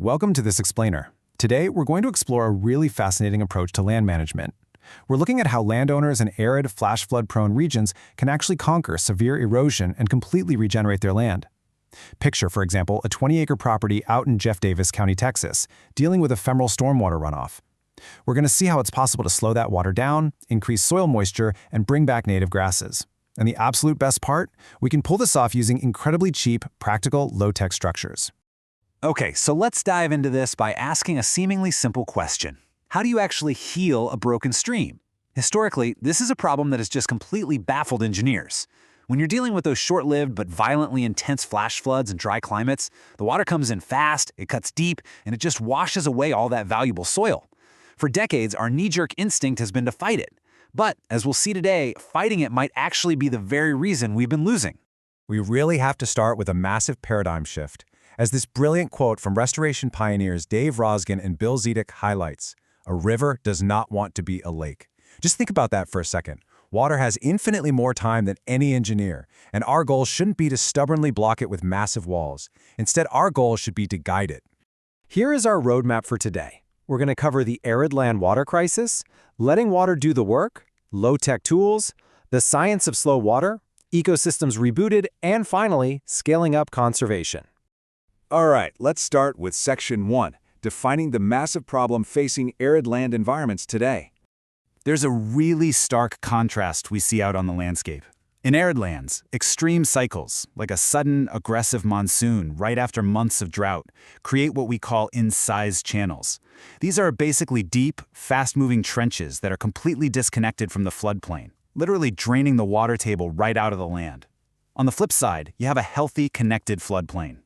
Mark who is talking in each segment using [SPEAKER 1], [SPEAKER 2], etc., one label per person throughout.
[SPEAKER 1] Welcome to this explainer. Today, we're going to explore a really fascinating approach to land management. We're looking at how landowners in arid, flash flood-prone regions can actually conquer severe erosion and completely regenerate their land. Picture, for example, a 20-acre property out in Jeff Davis County, Texas, dealing with ephemeral stormwater runoff. We're going to see how it's possible to slow that water down, increase soil moisture, and bring back native grasses. And the absolute best part? We can pull this off using incredibly cheap, practical, low-tech structures.
[SPEAKER 2] Okay, so let's dive into this by asking a seemingly simple question. How do you actually heal a broken stream? Historically, this is a problem that has just completely baffled engineers. When you're dealing with those short-lived but violently intense flash floods and dry climates, the water comes in fast, it cuts deep, and it just washes away all that valuable soil. For decades, our knee-jerk instinct has been to fight it. But, as we'll see today, fighting it might actually be the very reason we've been losing.
[SPEAKER 3] We really have to start with a massive paradigm shift. As this brilliant quote from restoration pioneers Dave Rosgen and Bill Zedek highlights, a river does not want to be a lake. Just think about that for a second. Water has infinitely more time than any engineer, and our goal shouldn't be to stubbornly block it with massive walls. Instead, our goal should be to guide it.
[SPEAKER 4] Here is our roadmap for today. We're going to cover the arid land water crisis, letting water do the work, low-tech tools, the science of slow water, ecosystems rebooted, and finally, scaling up conservation.
[SPEAKER 5] All right, let's start with Section 1, defining the massive problem facing arid land environments today.
[SPEAKER 2] There's a really stark contrast we see out on the landscape. In arid lands, extreme cycles, like a sudden, aggressive monsoon right after months of drought, create what we call incised channels. These are basically deep, fast-moving trenches that are completely disconnected from the floodplain, literally draining the water table right out of the land. On the flip side, you have a healthy, connected floodplain.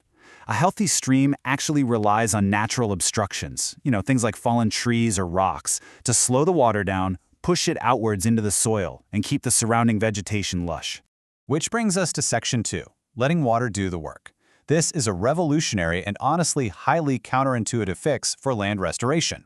[SPEAKER 2] A healthy stream actually relies on natural obstructions, things like fallen trees or rocks, to slow the water down, push it outwards into the soil, and keep the surrounding vegetation lush.
[SPEAKER 1] Which brings us to Section 2, letting water do the work. This is a revolutionary and honestly highly counterintuitive fix for land restoration.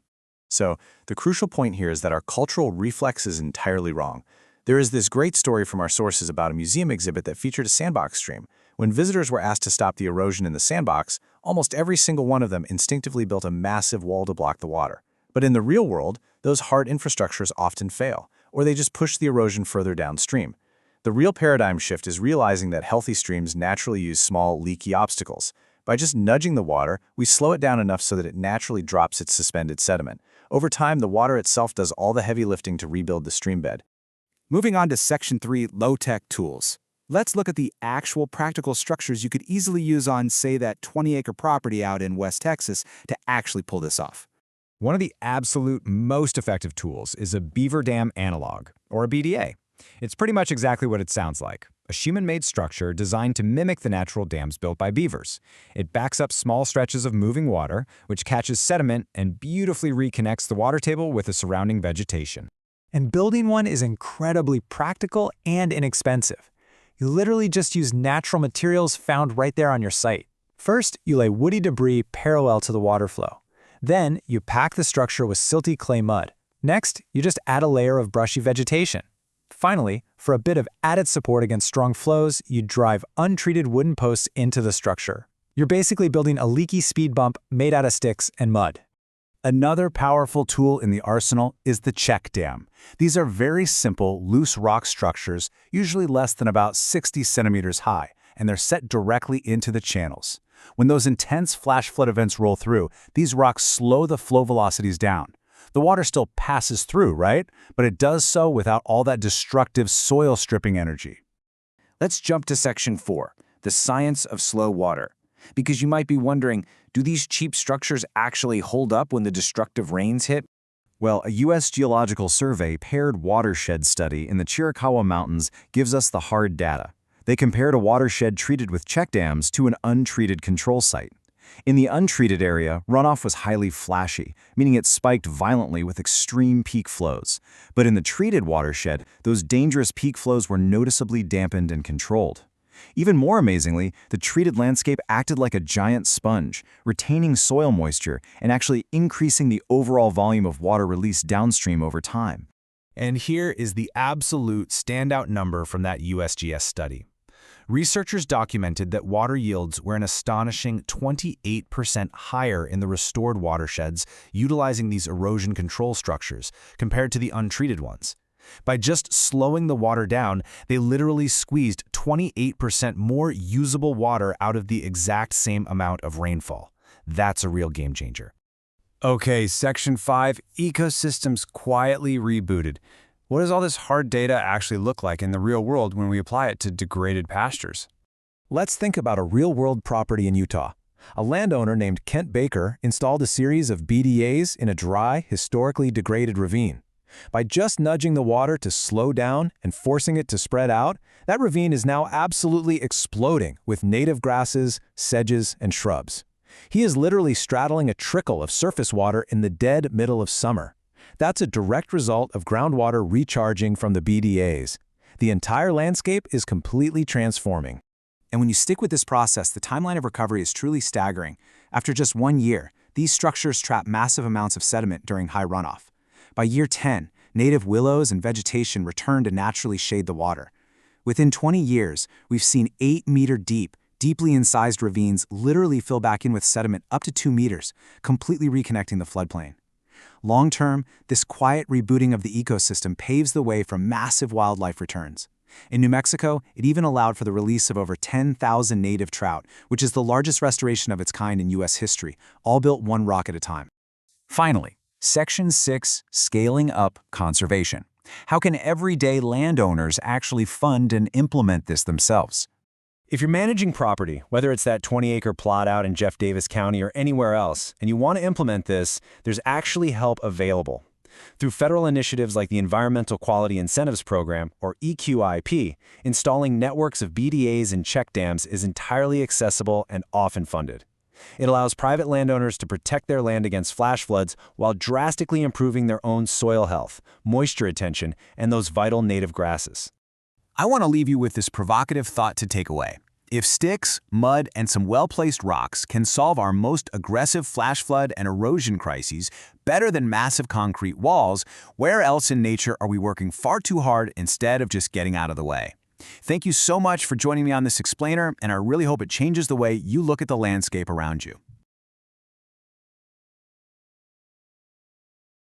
[SPEAKER 3] So, the crucial point here is that our cultural reflex is entirely wrong. There is this great story from our sources about a museum exhibit that featured a sandbox stream. When visitors were asked to stop the erosion in the sandbox, almost every single one of them instinctively built a massive wall to block the water. But in the real world, those hard infrastructures often fail, or they just push the erosion further downstream. The real paradigm shift is realizing that healthy streams naturally use small, leaky obstacles. By just nudging the water, we slow it down enough so that it naturally drops its suspended sediment. Over time, the water itself does all the heavy lifting to rebuild the stream bed.
[SPEAKER 6] Moving on to Section 3, low-tech tools. Let's look at the actual practical structures you could easily use on, say, that 20-acre property out in West Texas to actually pull this off.
[SPEAKER 3] One of the absolute most effective tools is a Beaver-Dam analog, or a BDA. It's pretty much exactly what it sounds like, a human-made structure designed to mimic the natural dams built by beavers. It backs up small stretches of moving water, which catches sediment and beautifully reconnects the water table with the surrounding vegetation.
[SPEAKER 4] And building one is incredibly practical and inexpensive. You literally just use natural materials found right there on your site. First, you lay woody debris parallel to the water flow. Then, you pack the structure with silty clay mud. Next, you just add a layer of brushy vegetation. Finally, for a bit of added support against strong flows, you drive untreated wooden posts into the structure. You're basically building a leaky speed bump made out of sticks and mud.
[SPEAKER 2] Another powerful tool in the arsenal is the check dam. These are very simple, loose rock structures, usually less than about 60 centimeters high, and they're set directly into the channels. When those intense flash flood events roll through, these rocks slow the flow velocities down. The water still passes through, right? But it does so without all that destructive soil stripping energy.
[SPEAKER 6] Let's jump to Section 4, the science of slow water. Because you might be wondering, do these cheap structures actually hold up when the destructive rains hit?
[SPEAKER 3] Well, a U.S. Geological Survey paired watershed study in the Chiricahua Mountains gives us the hard data. They compared a watershed treated with check dams to an untreated control site. In the untreated area, runoff was highly flashy, meaning it spiked violently with extreme peak flows. But in the treated watershed, those dangerous peak flows were noticeably dampened and controlled. Even more amazingly, the treated landscape acted like a giant sponge, retaining soil moisture and actually increasing the overall volume of water released downstream over time.
[SPEAKER 1] And here is the absolute standout number from that USGS study. Researchers documented that water yields were an astonishing 28% higher in the restored watersheds utilizing these erosion control structures compared to the untreated ones. By just slowing the water down, they literally squeezed 28% more usable water out of the exact same amount of rainfall. That's a real game changer.
[SPEAKER 4] Okay, Section 5, Ecosystems quietly rebooted. What does all this hard data actually look like in the real world when we apply it to degraded pastures?
[SPEAKER 1] Let's think about a real-world property in Utah. A landowner named Kent Baker installed a series of BDAs in a dry, historically degraded ravine. By just nudging the water to slow down and forcing it to spread out, that ravine is now absolutely exploding with native grasses, sedges, and shrubs. He is literally straddling a trickle of surface water in the dead middle of summer. That's a direct result of groundwater recharging from the BDAs. The entire landscape is completely transforming.
[SPEAKER 6] And when you stick with this process, the timeline of recovery is truly staggering. After just 1 year, these structures trap massive amounts of sediment during high runoff. By year 10, native willows and vegetation return to naturally shade the water. Within 20 years, we've seen 8-meter deep, deeply incised ravines literally fill back in with sediment up to 2 meters, completely reconnecting the floodplain. Long-term, this quiet rebooting of the ecosystem paves the way for massive wildlife returns. In New Mexico, it even allowed for the release of over 10,000 native trout, which is the largest restoration of its kind in U.S. history, all built one rock at a time.
[SPEAKER 2] Finally, Section 6, Scaling Up Conservation. How can everyday landowners actually fund and implement this themselves?
[SPEAKER 1] If you're managing property, whether it's that 20-acre plot out in Jeff Davis County or anywhere else, and you want to implement this, there's actually help available. Through federal initiatives like the Environmental Quality Incentives Program, or EQIP, installing networks of BDAs and check dams is entirely accessible and often funded. It allows private landowners to protect their land against flash floods while drastically improving their own soil health, moisture retention, and those vital native grasses.
[SPEAKER 2] I want to leave you with this provocative thought to take away. If sticks, mud, and some well-placed rocks can solve our most aggressive flash flood and erosion crises better than massive concrete walls, where else in nature are we working far too hard instead of just getting out of the way? Thank you so much for joining me on this explainer, and I really hope it changes the way you look at the landscape around you.